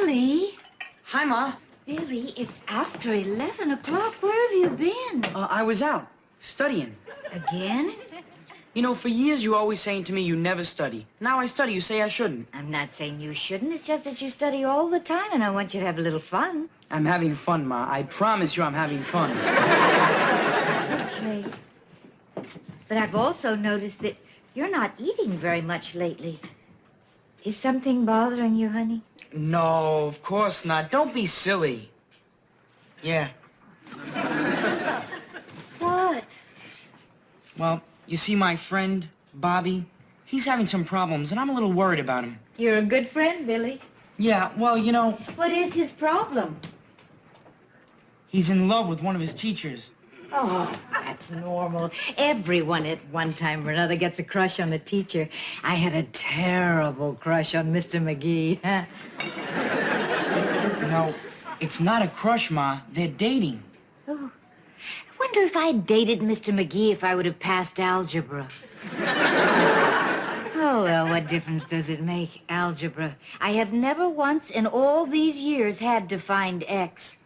Billy? Hi, Ma. Billy, it's after 11 o'clock. Where have you been? I was out, studying. Again? You know, for years you were always saying to me you never study. Now I study, you say I shouldn't. I'm not saying you shouldn't. It's just that you study all the time, and I want you to have a little fun. I'm having fun, Ma. I promise you I'm having fun. Okay. But I've also noticed that you're not eating very much lately. Is something bothering you, honey? No, of course not. Don't be silly. Yeah. What? Well, you see my friend, Bobby? He's having some problems, and I'm a little worried about him. You're a good friend, Billy. Yeah, well, you know, What is his problem? he's in love with one of his teachers. Oh, that's normal. Everyone at one time or another gets a crush on a teacher. I had a terrible crush on Mr. McGee. No, it's not a crush, Ma. They're dating. Oh, I wonder if I dated Mr. McGee if I would have passed algebra. Oh, well, what difference does it make, algebra? I have never once in all these years had to find X.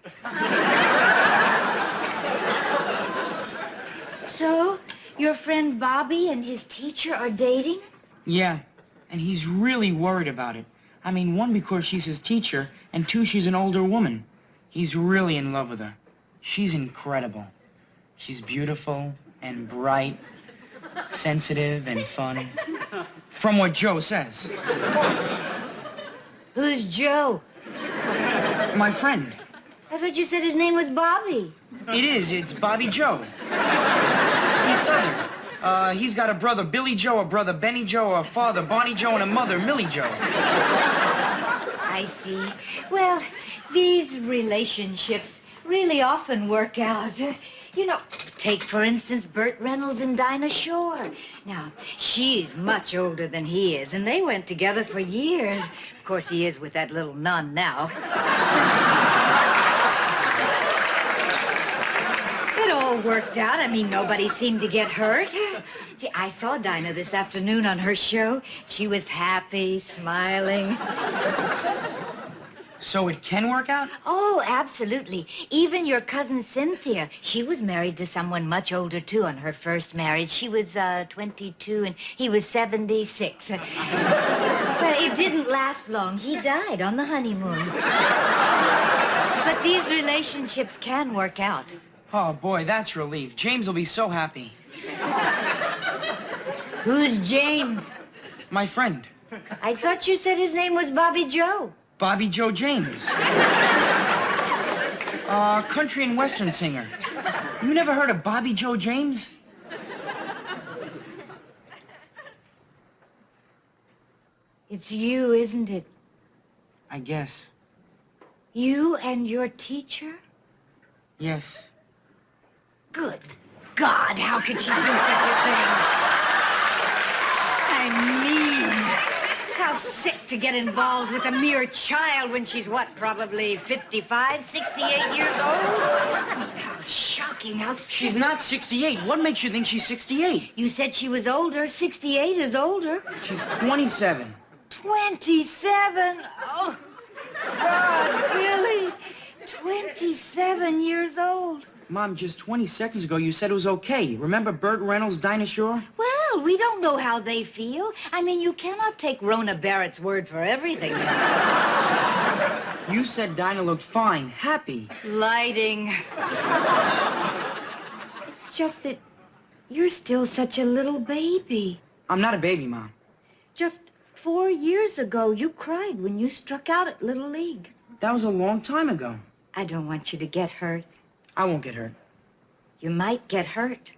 So, your friend Bobby and his teacher are dating? Yeah, and he's really worried about it. I mean, one, because she's his teacher, and two, she's an older woman. He's really in love with her. She's incredible. She's beautiful and bright, sensitive and fun. From what Joe says. Who's Joe? My friend. I thought you said his name was Bobby. It is. It's Bobby Joe. He's Southern. He's got a brother, Billy Joe, a brother, Benny Joe, a father, Bonnie Joe, and a mother, Millie Joe. I see. Well, these relationships really often work out. You know, take, for instance, Burt Reynolds and Dinah Shore. Now, she's much older than he is, and they went together for years. Of course, he is with that little nun now. It all worked out. I mean, nobody seemed to get hurt. See, I saw Dinah this afternoon on her show. She was happy, smiling. So it can work out? Oh, absolutely. Even your cousin Cynthia, she was married to someone much older, too, on her first marriage. She was 22, and he was 76. But it didn't last long. He died on the honeymoon. But these relationships can work out. Oh, boy, that's relief. James will be so happy. Who's James? My friend, I thought you said his name was Bobby Joe. Bobby Joe James. Country and western singer. You never heard of Bobby Joe James? It's you, isn't it? I guess. You and your teacher? Yes. Good God, how could she do such a thing? I mean, how sick to get involved with a mere child when she's, what, probably 55, 68 years old? I mean, how shocking, how sick. She's not 68. What makes you think she's 68? You said she was older. 68 is older. She's 27. 27? Oh, God, Billy. 27 years old. Mom, just 20 seconds ago you said it was okay. Remember Burt Reynolds, Dinah Shore? Well, we don't know how they feel. I mean, you cannot take Rona Barrett's word for everything. You said Dinah looked fine, happy. Lighting. It's just that you're still such a little baby. I'm not a baby, Mom. Just 4 years ago, you cried when you struck out at Little League. That was a long time ago. I don't want you to get hurt. I won't get hurt. You might get hurt.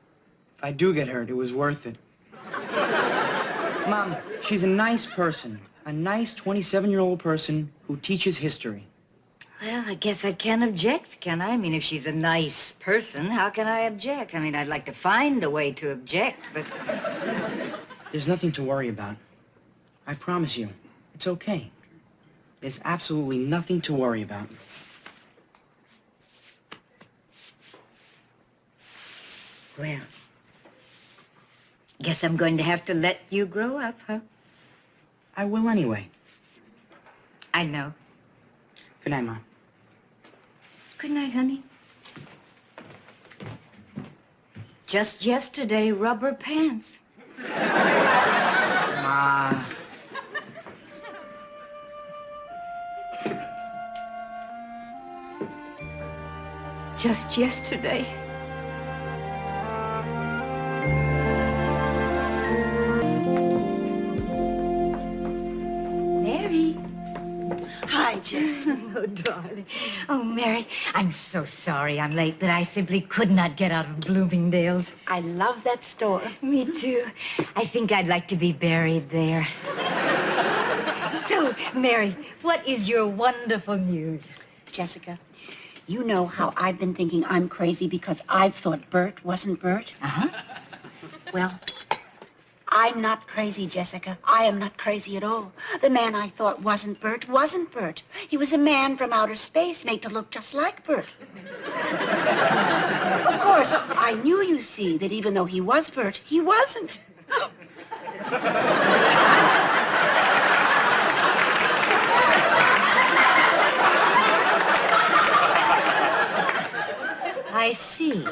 If I do get hurt, it was worth it. Mom, she's a nice person. A nice 27-year-old person who teaches history. Well, I guess I can't object, can I? I mean, if she's a nice person, how can I object? I mean, I'd like to find a way to object, but... There's nothing to worry about. I promise you, it's okay. There's absolutely nothing to worry about. Well, guess I'm going to have to let you grow up, huh? I will anyway. I know. Good night, Ma. Good night, honey. Just yesterday, rubber pants. Ma. Just yesterday. Mary. Hi, Jess. Oh, darling. Oh, Mary, I'm so sorry I'm late, but I simply could not get out of Bloomingdale's. I love that store. Me too. I think I'd like to be buried there. So, Mary, what is your wonderful news? Jessica, you know how I've been thinking I'm crazy because I've thought Bert wasn't Bert? Uh-huh. Well, I'm not crazy, Jessica. I am not crazy at all. The man I thought wasn't Bert. He was a man from outer space made to look just like Bert. Of course, I knew, you see, that even though he was Bert, he wasn't. I see.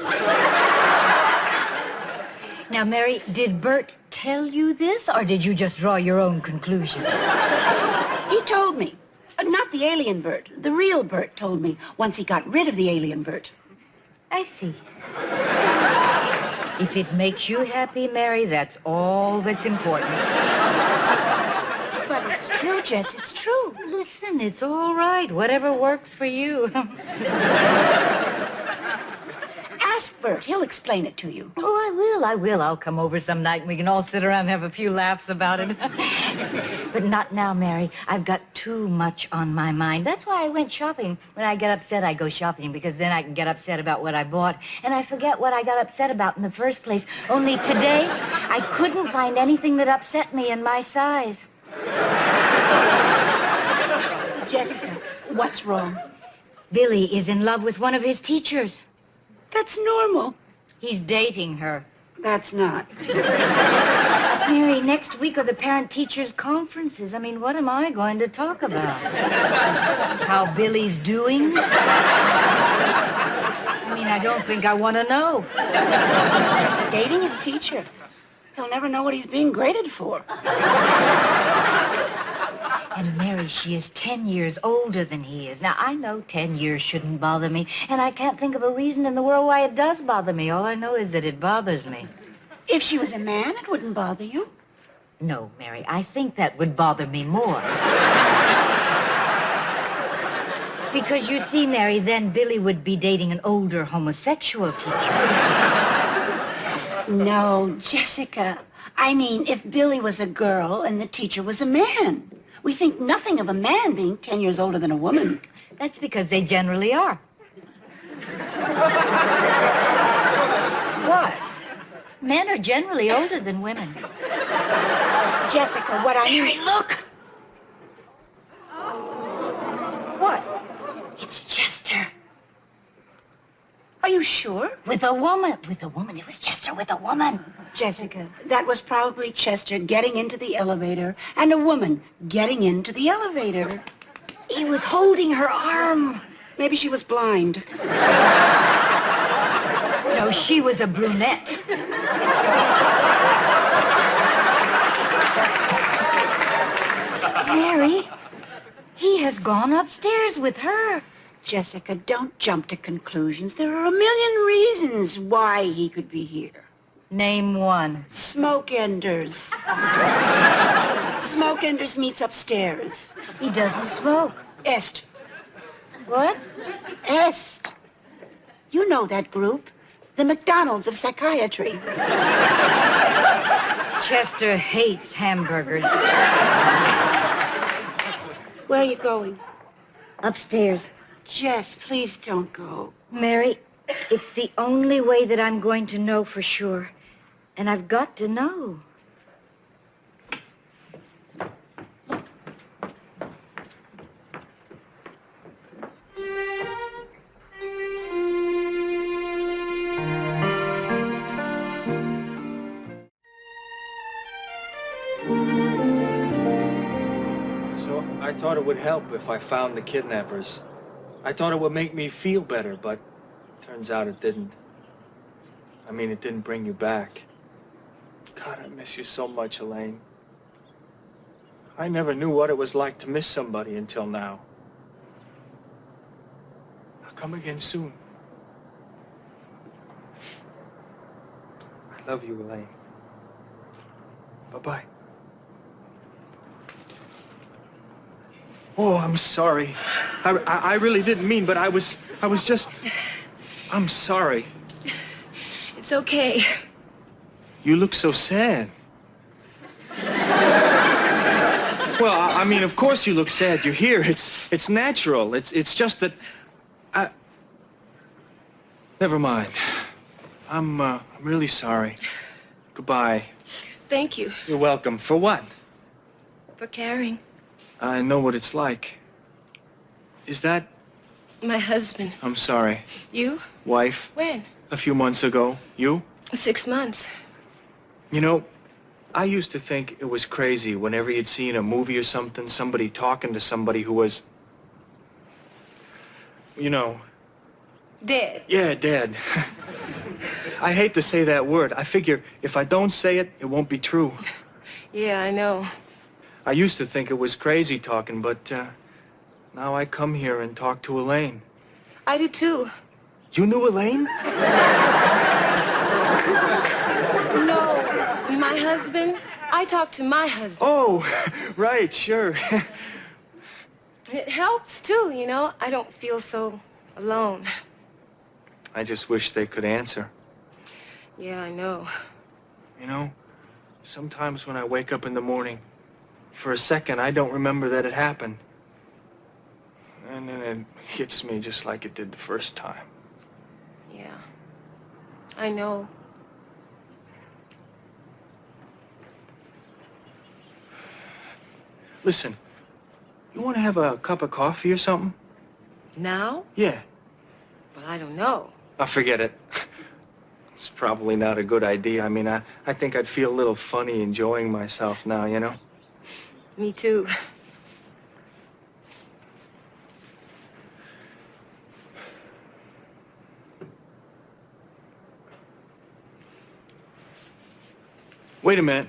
Now, Mary, did Bert tell you this, or did you just draw your own conclusions? He told me. Not the alien Bert. The real Bert told me once he got rid of the alien Bert. I see. If it makes you happy, Mary, that's all that's important. But it's true, Jess. It's true. Listen, it's all right. Whatever works for you. Ask Bert. He'll explain it to you. Oh, I will. I'll come over some night and we can all sit around and have a few laughs about it. But not now, Mary. I've got too much on my mind. That's why I went shopping. When I get upset, I go shopping because then I can get upset about what I bought. And I forget what I got upset about in the first place. Only today, I couldn't find anything that upset me in my size. Jessica, what's wrong? Billy is in love with one of his teachers. That's normal. He's dating her. That's not. Mary, next week are the parent-teachers conferences. I mean, what am I going to talk about? How Billy's doing? I mean, I don't think I want to know. Dating his teacher. He'll never know what he's being graded for. And Mary, she is 10 years older than he is. Now, I know 10 years shouldn't bother me, and I can't think of a reason in the world why it does bother me. All I know is that it bothers me. If she was a man, it wouldn't bother you. No, Mary, I think that would bother me more. Because you see, Mary, then Billy would be dating an older homosexual teacher. No, Jessica. I mean, if Billy was a girl and the teacher was a man. We think nothing of a man being 10 years older than a woman. That's because they generally are. What? Men are generally older than women. Jessica, what I mean... Mary, look! What? It's Chester. Are you sure? With a woman. With a woman. It was Chester with a woman. Jessica, that was probably Chester getting into the elevator and a woman getting into the elevator. He was holding her arm. Maybe she was blind. No, she was a brunette. Mary, he has gone upstairs with her. Jessica, don't jump to conclusions. There are a million reasons why he could be here. Name one. Smoke Enders. Smoke Enders meets upstairs. He doesn't smoke. Est. What? Est. You know that group. The McDonald's of psychiatry. Chester hates hamburgers. Where are you going? Upstairs. Jess, please don't go. Mary, it's the only way that I'm going to know for sure. And I've got to know. So I thought it would help if I found the kidnappers. I thought it would make me feel better, but turns out it didn't. I mean, it didn't bring you back. God, I miss you so much, Elaine. I never knew what it was like to miss somebody until now. I'll come again soon. I love you, Elaine. Bye-bye. Oh, I'm sorry. I really didn't mean, but I was just... I'm sorry. It's okay. You look so sad. Well, I mean, of course you look sad. You're here. It's natural. It's just that... Never mind. I'm really sorry. Goodbye. Thank you You're welcome. For what? for caring. I know what it's like. Is that... My husband. I'm sorry. You? Wife? When? A few months ago. You? 6 months. You know, I used to think it was crazy whenever you'd see in a movie or something, somebody talking to somebody who was... You know... Dead. Yeah, dead. I hate to say that word. I figure if I don't say it, it won't be true. Yeah, I know. I used to think it was crazy talking, but now I come here and talk to Elaine. I do too. You knew Elaine? No, my husband. I talk to my husband. Oh, right, sure. It helps too, you know. I don't feel so alone. I just wish they could answer. Yeah, I know. You know, sometimes when I wake up in the morning, for a second, I don't remember that it happened. And then it hits me just like it did the first time. Yeah, I know. Listen, you want to have a cup of coffee or something? Now? Yeah. Well, I don't know. I'll forget it. It's probably not a good idea. I mean, I think I'd feel a little funny enjoying myself now, you know? Me too. Wait a minute.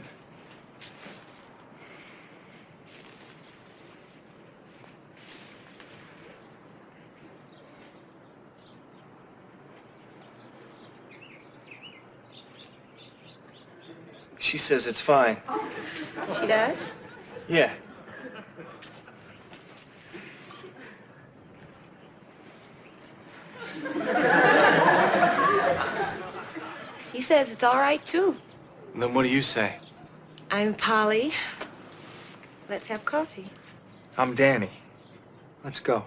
She says it's fine. She does? Yeah. He says it's all right too. Then what do you say? I'm Polly. Let's have coffee. I'm Danny. Let's go.